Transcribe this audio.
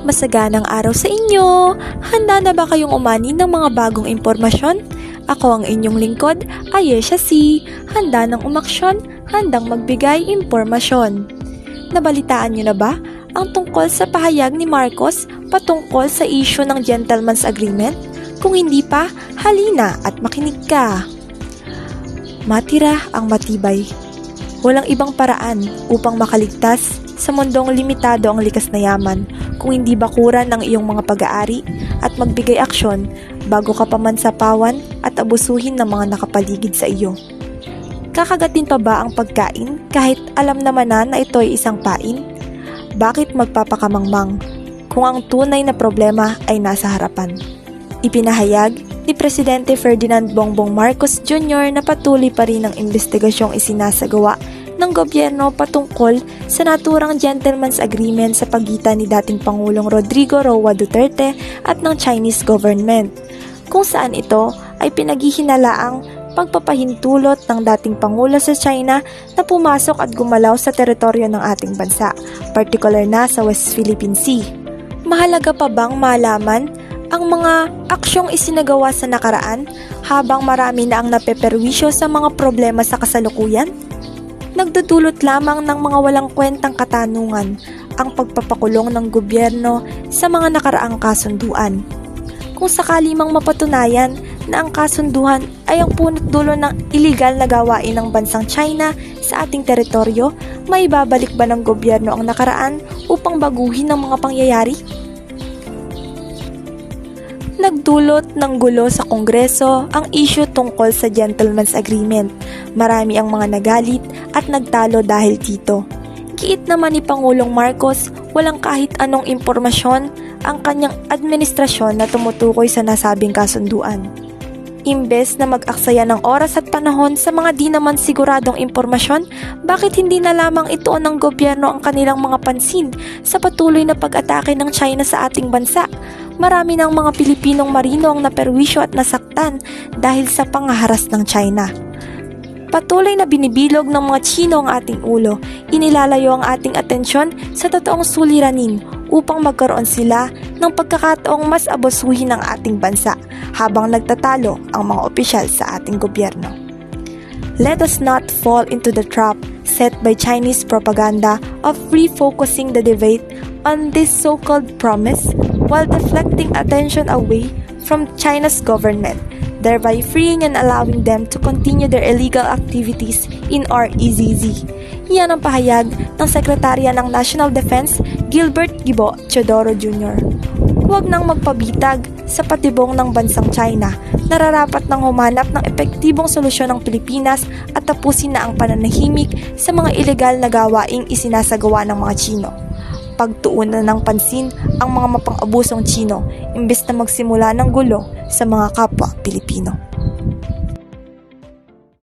Masaganang araw sa inyo! Handa na ba kayong umani ng mga bagong impormasyon? Ako ang inyong lingkod, Ayesha C. Handa ng umaksyon, handang magbigay impormasyon. Nabalitaan niyo na ba ang tungkol sa pahayag ni Marcos patungkol sa issue ng Gentleman's Agreement? Kung hindi pa, halina at makinig ka. Matira ang matibay. Walang ibang paraan upang makaligtas sa mundong limitado ang likas na yaman kung hindi bakuran ng iyong mga pag-aari at magbigay aksyon bago ka pamansapawan at abusuhin ng mga nakapaligid sa iyo. Kakagatin pa ba ang pagkain kahit alam naman na ito ay isang pain? Bakit magpapakamangmang kung ang tunay na problema ay nasa harapan? Ipinahayag ni Presidente Ferdinand Bongbong Marcos Jr. na patuloy pa rin ang investigasyong isinasagawa ng gobyerno patungkol sa naturang Gentleman's Agreement sa pagitan ni dating Pangulong Rodrigo Roa Duterte at ng Chinese government, kung saan ito ay pinaghihinalaang pagpapahintulot ng dating Pangulo sa China na pumasok at gumalaw sa teritoryo ng ating bansa, partikular na sa West Philippine Sea. Mahalaga pa bang malaman ang mga aksyong isinagawa sa nakaraan habang marami na ang napeperwisyo sa mga problema sa kasalukuyan? Nagdudulot lamang ng mga walang kwentang katanungan ang pagpapakulong ng gobyerno sa mga nakaraang kasunduan. Kung sakali mang mapatunayan na ang kasunduhan ay ang punot dulo ng iligal na gawain ng bansang China sa ating teritoryo, may babalik ba ng gobyerno ang nakaraan upang baguhin ang mga pangyayari? Nagdulot ng gulo sa Kongreso ang issue tungkol sa Gentleman's Agreement. Marami ang mga nagalit at nagtalo dahil dito. Giit naman ni Pangulong Marcos, walang kahit anong impormasyon ang kanyang administrasyon na tumutukoy sa nasabing kasunduan. Imbes na mag-aksaya ng oras at panahon sa mga di naman siguradong impormasyon, bakit hindi na lamang ituon ng gobyerno ang kanilang mga pansin sa patuloy na pag-atake ng China sa ating bansa? Marami ng mga Pilipinong marino ang naperwisyo at nasaktan dahil sa pangaharas ng China. Patuloy na binibilog ng mga Chino ang ating ulo, inilalayo ang ating atensyon sa totoong suliranin upang magkaroon sila ng pagkakataong mas abusuhin ng ating bansa habang nagtatalo ang mga opisyal sa ating gobyerno. Let us not fall into the trap set by Chinese propaganda of refocusing the debate on this so-called promise while deflecting attention away from China's government, thereby freeing and allowing them to continue their illegal activities in our EZZ. Yan ang pahayag ng Sekretarya ng National Defense, Gilbert Gibo Teodoro Jr. Huwag nang magpabitag sa patibong ng bansang China. Nararapat nang humanap ng epektibong solusyon ng Pilipinas at tapusin na ang pananahimik sa mga ilegal na gawaing isinasagawa ng mga Chino. Pagtuunan ng pansin ang mga mapang-abusong Chino imbes na magsimula ng gulo sa mga kapwa Pilipino.